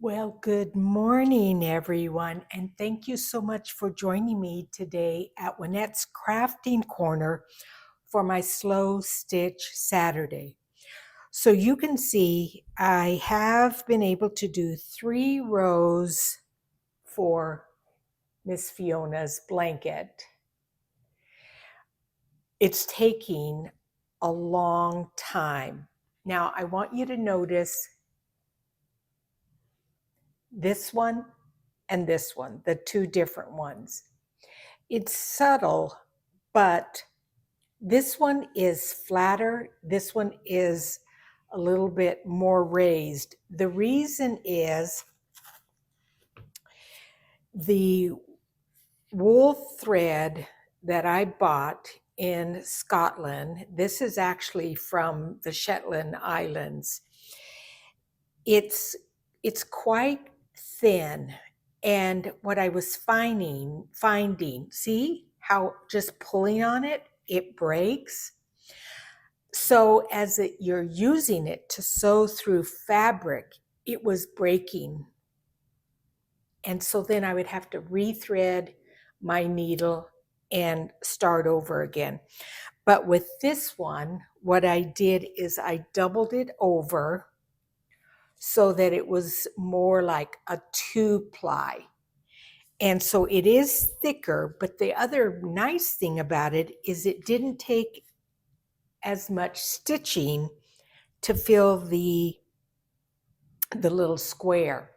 Well, good morning, everyone, and thank you so much for joining me today at Juanette's Crafting Corner for my Slow Stitch Saturday. So you can see I have been able to do 3 rows for Miss Fiona's blanket. It's taking a long time. Now, I want you to notice this one and this one, the two different ones. It's subtle, but this one is flatter. This one is a little bit more raised. The reason is the wool thread that I bought in Scotland, this is actually from the Shetland Islands. It's quite thin. And what I was finding, see how just pulling on it, it breaks. So as you're using it to sew through fabric, it was breaking. And so then I would have to rethread my needle and start over again. But with this one, what I did is I doubled it over so that it was more like a 2-ply. And so it is thicker, but the other nice thing about it is it didn't take as much stitching to fill the little square.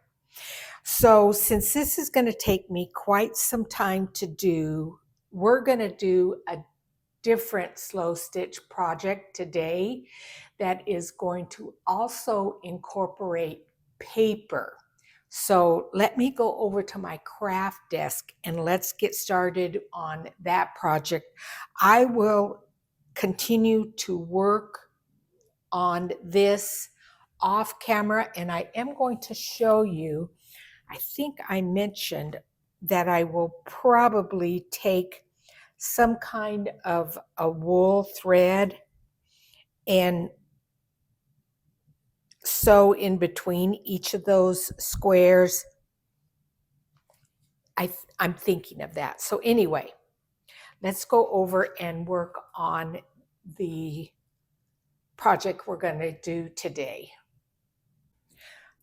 So since this is going to take me quite some time to do, we're going to do a different slow stitch project today that is going to also incorporate paper. So let me go over to my craft desk and let's get started on that project. I will continue to work on this off camera, and I am going to show you, I think I mentioned that I will probably take some kind of a wool thread and sew in between each of those squares. I'm thinking of that. So anyway, let's go over and work on the project we're going to do today.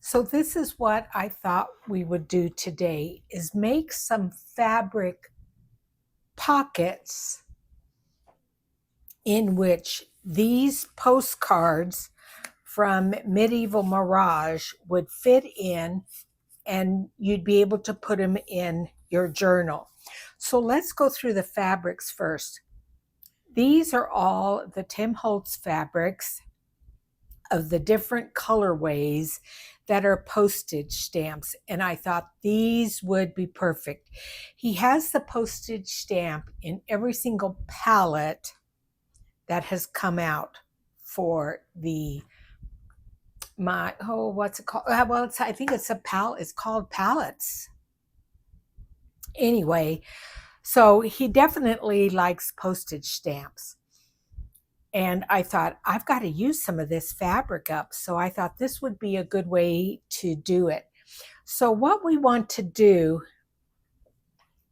So this is what I thought we would do today, is make some fabric pockets in which these postcards from Medieval Mirage would fit in, and you'd be able to put them in your journal. So let's go through the fabrics first. These are all the Tim Holtz fabrics of the different colorways that are postage stamps, and I thought these would be perfect. He has the postage stamp in every single palette that has come out for what's it called? Well, I think it's called palettes. Anyway, so he definitely likes postage stamps. And I thought, I've got to use some of this fabric up. So I thought this would be a good way to do it. So what we want to do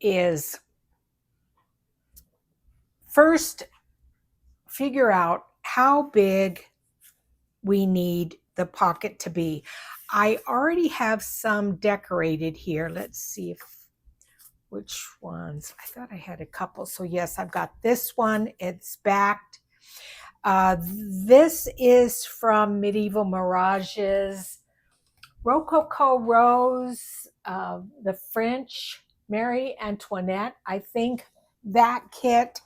is first figure out how big we need the pocket to be. I already have some decorated here. Let's see which ones. I thought I had a couple. So yes, I've got this one. It's backed. This is from Medieval Mirage's Rococo Rose, the French Marie Antoinette, I think, that kit.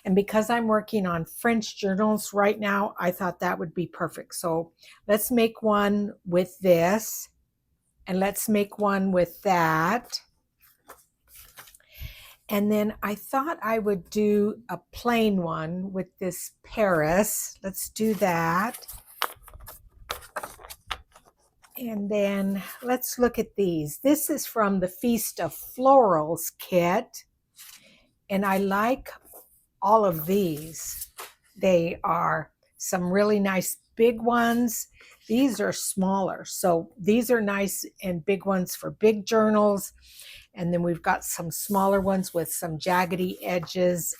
And because I'm working on French journals right now, I thought that would be perfect. So let's make one with this, and let's make one with that. And then I thought I would do a plain one with this Paris. Let's do that. And then let's look at these. This is from the Feast of Florals kit. And I like all of these. They are some really nice big ones. These are smaller. So these are nice and big ones for big journals. And then we've got some smaller ones with some jaggedy edges.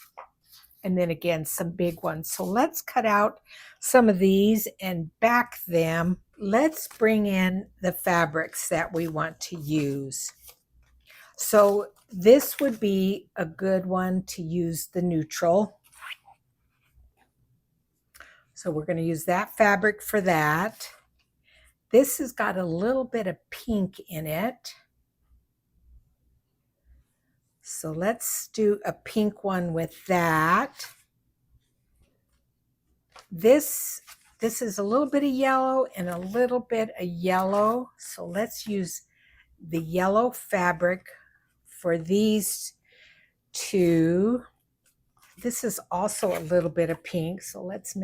And then again, some big ones. So let's cut out some of these and back them. Let's bring in the fabrics that we want to use. So this would be a good one to use the neutral. So we're going to use that fabric for that. This has got a little bit of pink in it. So let's do a pink one with that. This is a little bit of yellow and a little bit of yellow. So let's use the yellow fabric for these two. This is also a little bit of pink. So let's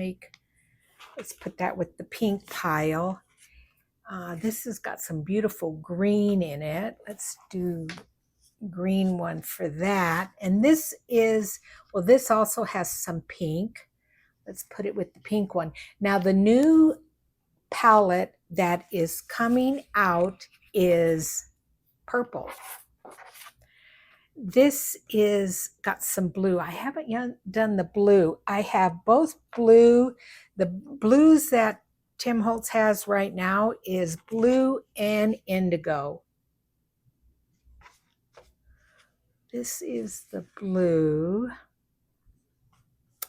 put that with the pink pile. This has got some beautiful green in it. Let's do green one for that. And this also has some pink. Let's put it with the pink one. Now the new palette that is coming out is purple. This is got some blue. I haven't yet done the blue. I have both blue. The blues that Tim Holtz has right now is blue and indigo. This is the blue.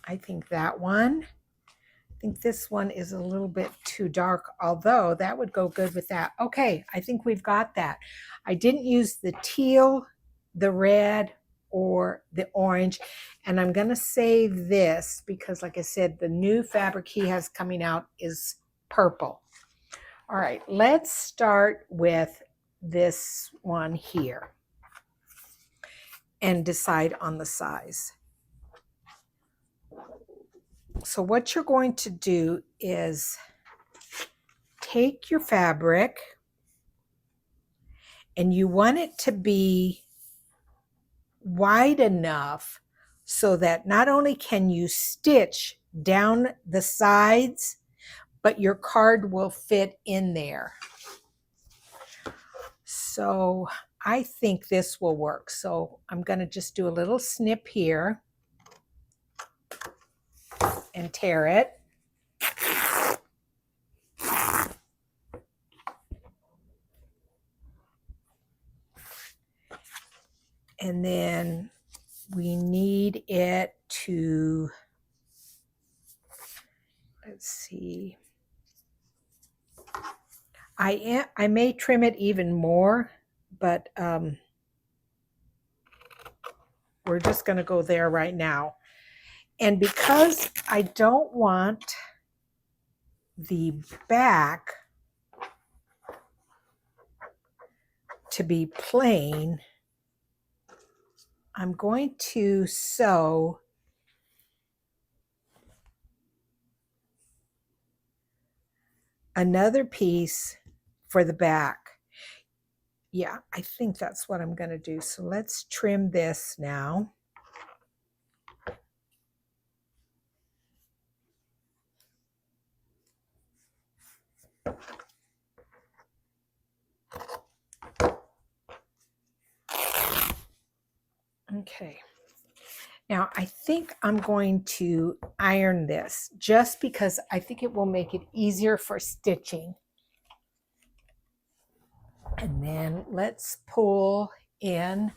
I think that one. I think this one is a little bit too dark, although that would go good with that. Okay, I think we've got that. I didn't use the teal, the red, or the orange, and I'm going to save this because, like I said, the new fabric he has coming out is purple. All right, let's start with this one here and decide on the size. So what you're going to do is take your fabric and you want it to be wide enough so that not only can you stitch down the sides, but your card will fit in there. So I think this will work. So I'm going to just do a little snip here and tear it. And then we need it to, let's see, I may trim it even more, but we're just going to go there right now. And because I don't want the back to be plain, I'm going to sew another piece for the back. Yeah, I think that's what I'm going to do. So let's trim this now. Okay. Now I think I'm going to iron this just because I think it will make it easier for stitching. And then let's pull in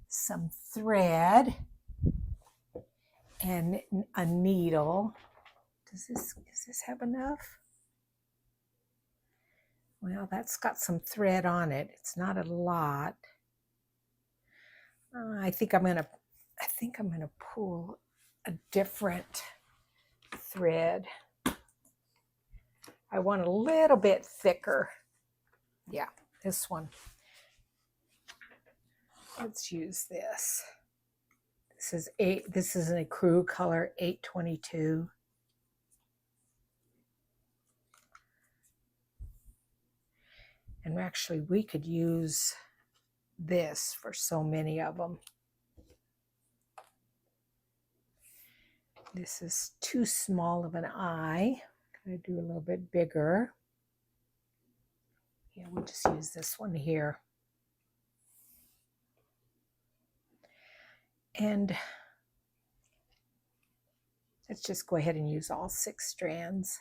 some thread and a needle. Does this have enough? Well, that's got some thread on it. It's not a lot. I think I'm gonna pull a different thread. I want a little bit thicker. Yeah, this one. Let's use this. This is an ecru color 822. And actually we could use this for so many of them. This is too small of an eye. I'm going to do a little bit bigger. Yeah, we'll just use this one here. And let's just go ahead and use all 6 strands.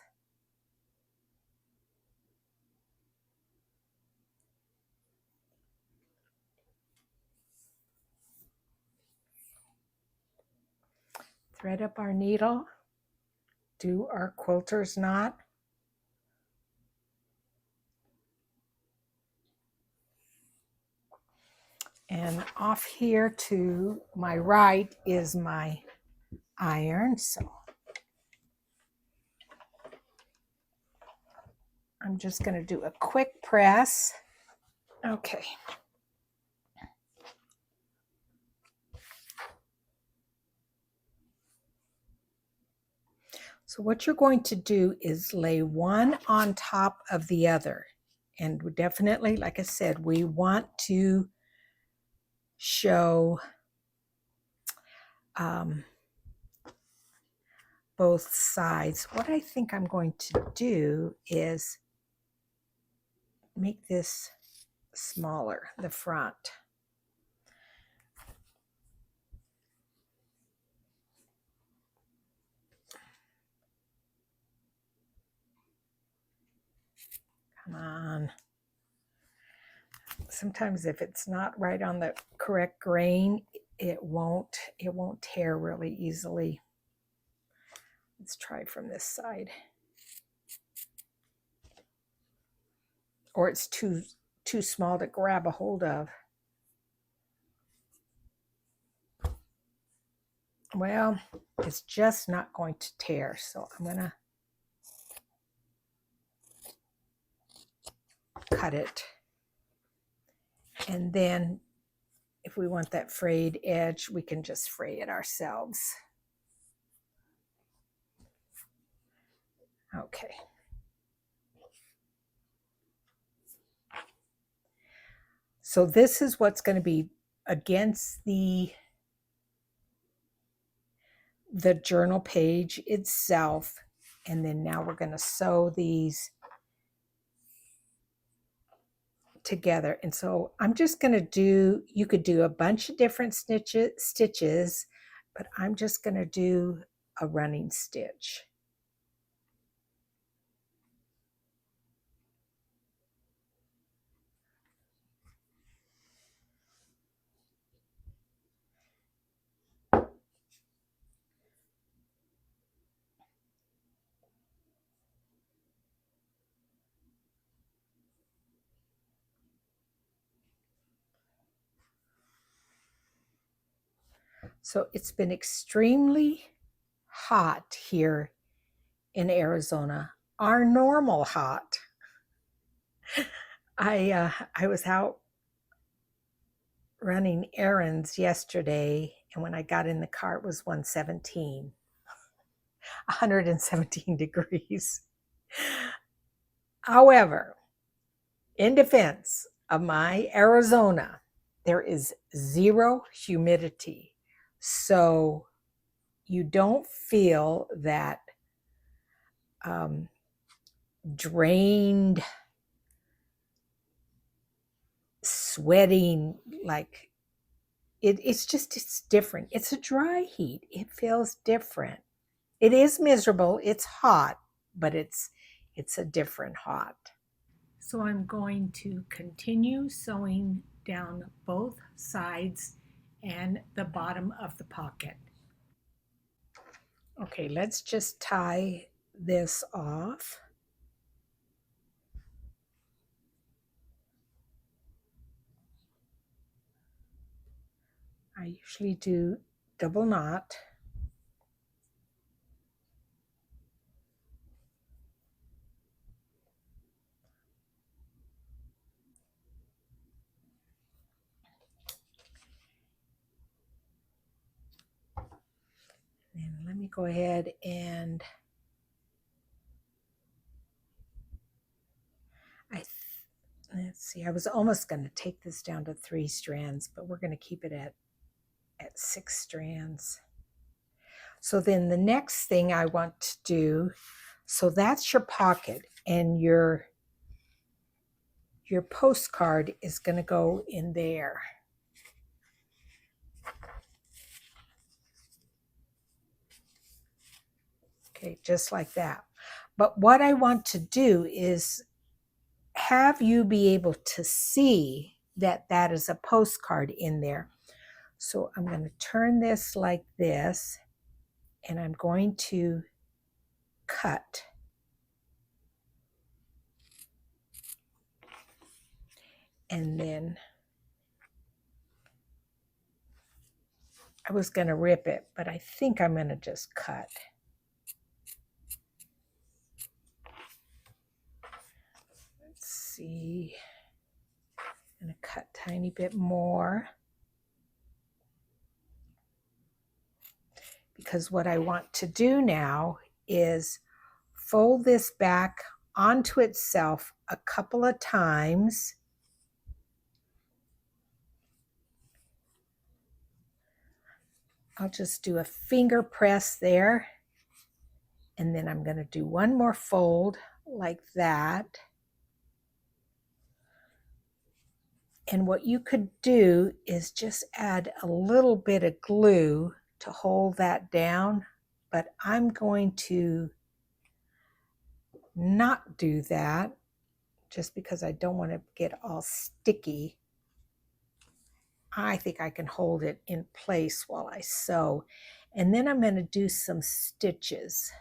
Thread up our needle, do our quilter's knot. And off here to my right is my iron. So I'm just going to do a quick press. Okay. So what you're going to do is lay one on top of the other. And definitely, like I said, we want to show both sides. What I think I'm going to do is make this smaller, the front. Come on. Sometimes if it's not right on the correct grain, it won't tear really easily. Let's try from this side. Or it's too small to grab a hold of. Well, it's just not going to tear, so I'm going to cut it. And then if we want that frayed edge, we can just fray it ourselves. Okay. So this is what's going to be against the journal page itself. And then now we're going to sew these together. And so I'm just going to do, you could do a bunch of different stitches, but I'm just going to do a running stitch. So it's been extremely hot here in Arizona, our normal hot. I was out running errands yesterday, and when I got in the car, it was 117 degrees. However, in defense of my Arizona, there is 0 humidity. So you don't feel that drained, sweating, like it's different. It's a dry heat. It feels different. It is miserable. It's hot, but it's a different hot. So I'm going to continue sewing down both sides and the bottom of the pocket. Okay, let's just tie this off. I usually do double knot. And let me go ahead and let's see, I was almost going to take this down to 3 strands, but we're going to keep it at 6 strands. So then the next thing I want to do, so that's your pocket, and your your postcard is going to go in there. Okay, just like that. But what I want to do is have you be able to see that that is a postcard in there. So I'm going to turn this like this, and I'm going to cut. And then I was going to rip it, but I think I'm going to just cut. Let's see. I'm going to cut a tiny bit more. Because what I want to do now is fold this back onto itself a couple of times. I'll just do a finger press there. And then I'm going to do one more fold like that. And what you could do is just add a little bit of glue to hold that down. But I'm going to not do that just because I don't want to get all sticky. I think I can hold it in place while I sew. And then I'm going to do some stitches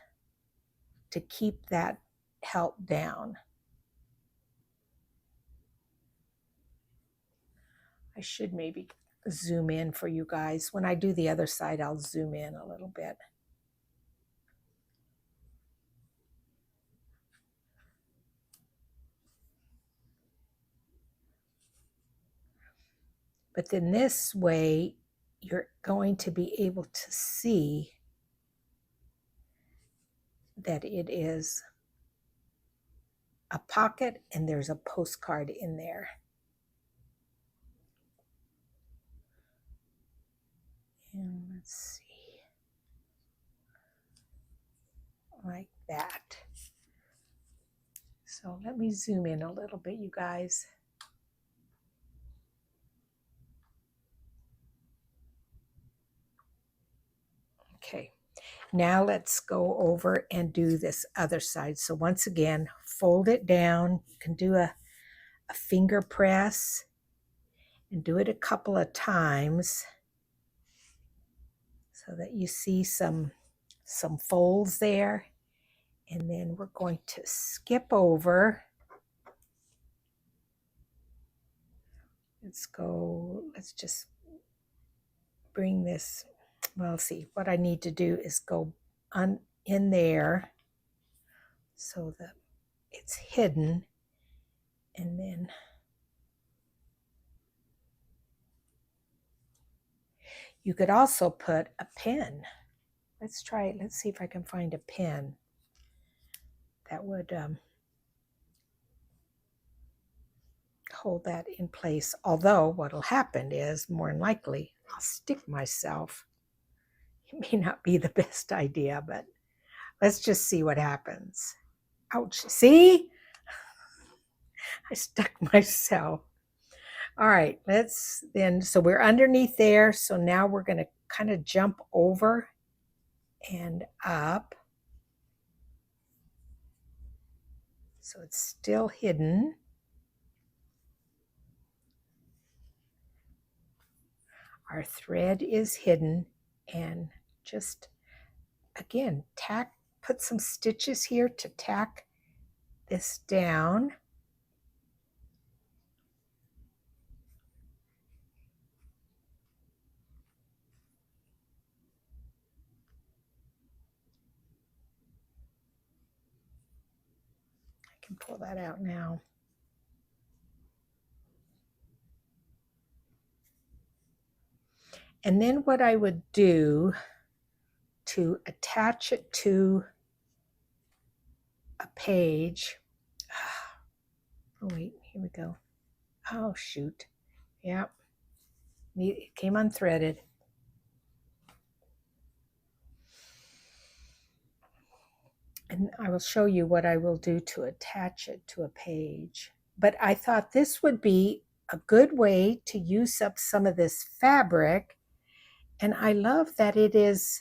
to keep that held down. I should maybe zoom in for you guys. When I do the other side, I'll zoom in a little bit. But then this way, you're going to be able to see that it is a pocket and there's a postcard in there. And let's see, like that. So let me zoom in a little bit, you guys. Okay, now let's go over and do this other side. So once again, fold it down. You can do a finger press and do it a couple of times so that you see some folds there. And then we're going to skip over. Let's just bring this, well, see, what I need to do is go in there so that it's hidden. And then you could also put a pin. Let's try it. Let's see if I can find a pin that would hold that in place. Although what will happen is, more than likely, I'll stick myself. It may not be the best idea, but let's just see what happens. Ouch. See? I stuck myself. All right, so we're underneath there. So now we're going to kind of jump over and up. So it's still hidden. Our thread is hidden, and just again, put some stitches here to tack this down. I can pull that out now. And then what I would do to attach it to a page. Oh, wait, here we go. Oh, shoot. Yep. It came unthreaded. And I will show you what I will do to attach it to a page. but I thought this would be a good way to use up some of this fabric. And I love that it is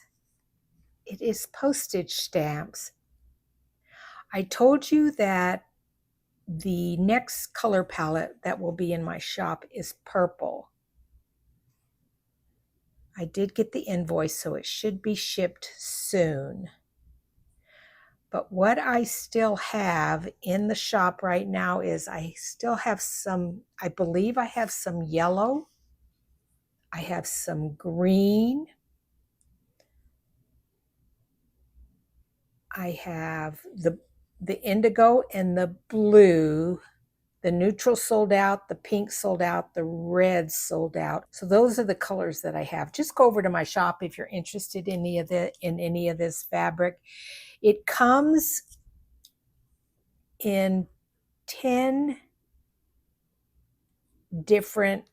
postage stamps. I told you that the next color palette that will be in my shop is purple. I did get the invoice, so it should be shipped soon. But what I still have in the shop right now is I still have some, I believe I have some yellow. I have some green. I have the indigo and the blue. The neutral sold out, the pink sold out, the red sold out. So those are the colors that I have. Just go over to my shop if you're interested in any of this fabric. It comes in 10 different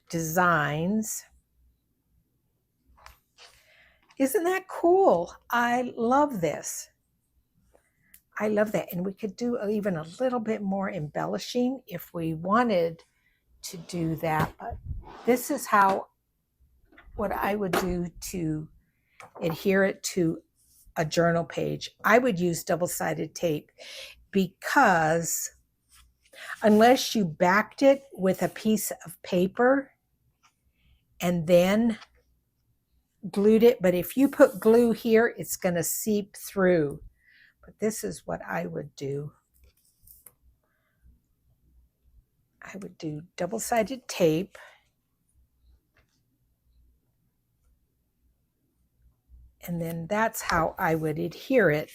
designs. Isn't that cool? I love this. I love that. And we could do even a little bit more embellishing if we wanted to do that. But this is what I would do to adhere it to a journal page. I would use double-sided tape because unless you backed it with a piece of paper and then glued it, but if you put glue here, it's going to seep through. But this is what I would do. I would do double-sided tape. And then that's how I would adhere it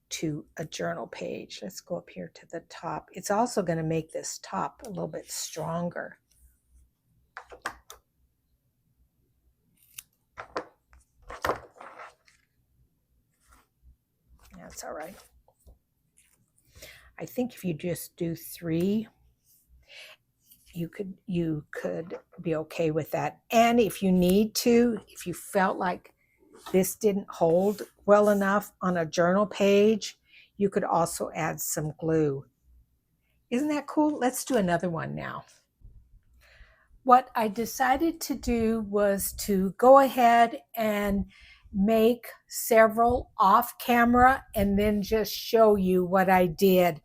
to a journal page. Let's go up here to the top. It's also going to make this top a little bit stronger. That's all right. I think if you just do 3, you could be okay with that. And if you need to, if you felt like this didn't hold well enough on a journal page, you could also add some glue. Isn't that cool? Let's do another one now. What I decided to do was to go ahead and make several off camera and then just show you what I did.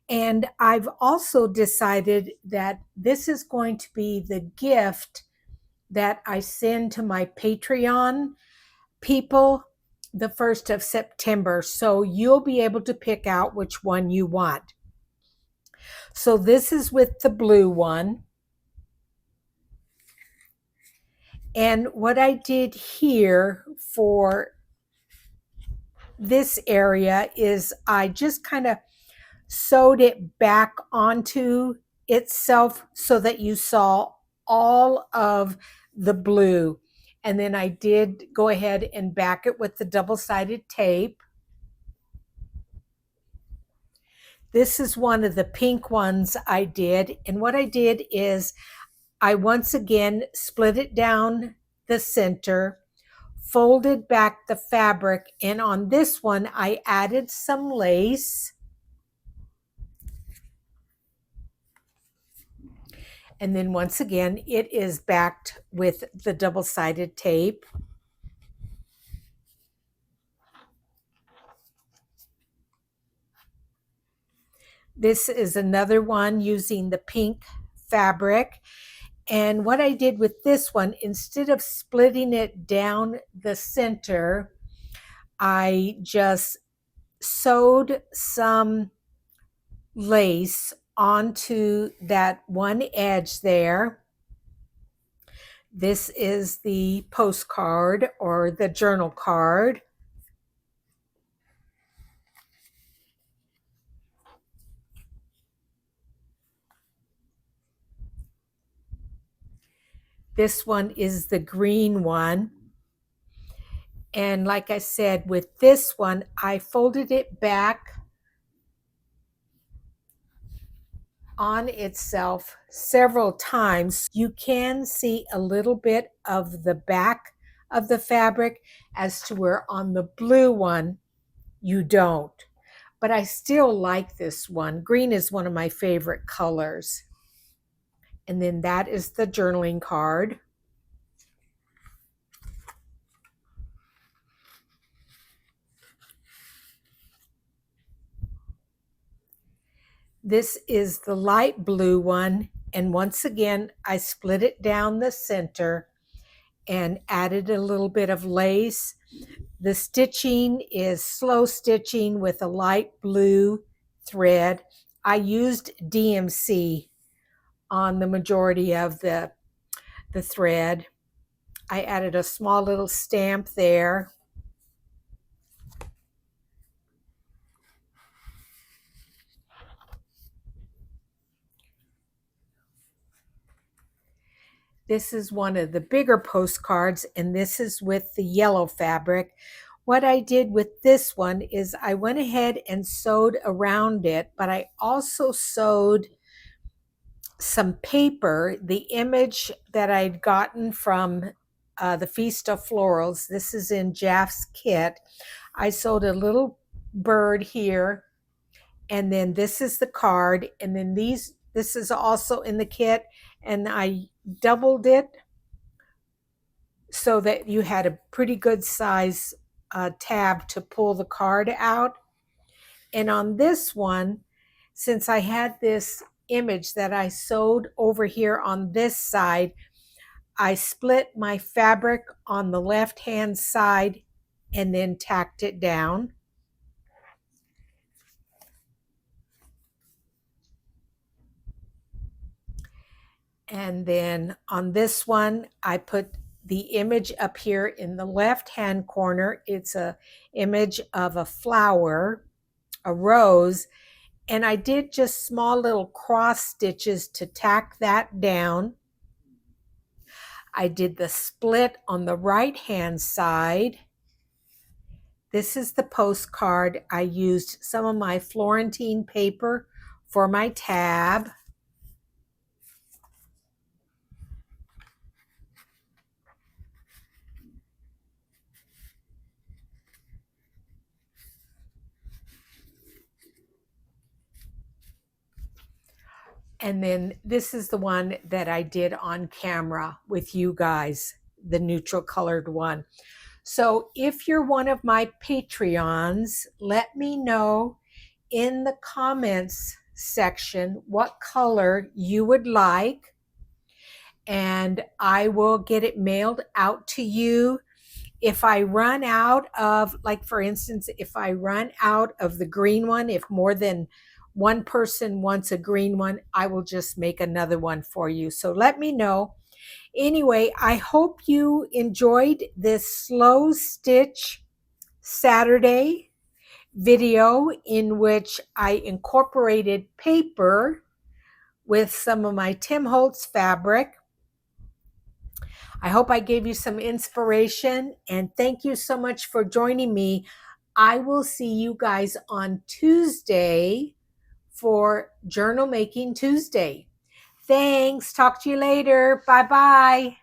And I've also decided that this is going to be the gift that I send to my Patreon people the 1st of September. So you'll be able to pick out which one you want. So this is with the blue one. And what I did here for this area is I just kind of sewed it back onto itself so that you saw all of the blue. And then I did go ahead and back it with the double-sided tape. This is one of the pink ones I did. And what I did is I once again split it down the center, folded back the fabric, and on this one I added some lace. And then once again, it is backed with the double-sided tape. This is another one using the pink fabric. And what I did with this one, instead of splitting it down the center, I just sewed some lace onto that one edge there. This is the postcard or the journal card. This one is the green one. And like I said, with this one, I folded it back on itself several times. You can see a little bit of the back of the fabric as to where on the blue one, you don't. but I still like this one. Green is one of my favorite colors. And then that is the journaling card. This is the light blue one. And once again, I split it down the center and added a little bit of lace. The stitching is slow stitching with a light blue thread. I used DMC on the majority of the thread. I added a small little stamp there. This is one of the bigger postcards, and this is with the yellow fabric. What I did with this one is I went ahead and sewed around it, but I also sewed some paper, the image that I'd gotten from the Feast of Florals. This is in Jaff's kit. I sewed a little bird here, and then this is the card, and then this is also in the kit, and I doubled it so that you had a pretty good size tab to pull the card out. And on this one, since I had this image that I sewed over here on this side, I split my fabric on the left hand side and then tacked it down. And then on this one, I put the image up here in the left hand corner. It's a image of a flower, a rose, and I did just small little cross stitches to tack that down. I did the split on the right hand side. This is the postcard. I used some of my Florentine paper for my tab. And then this is the one that I did on camera with you guys, the neutral colored one. So if you're one of my Patreons, let me know in the comments section what color you would like, and I will get it mailed out to you. If I run out of, like for instance, if I run out of the green one, if more than one person wants a green one, I will just make another one for you. So let me know. Anyway, I hope you enjoyed this slow stitch Saturday video in which I incorporated paper with some of my Tim Holtz fabric. I hope I gave you some inspiration, and thank you so much for joining me. I will see you guys on Tuesday for Journal Making Tuesday. Thanks. Talk to you later. Bye-bye.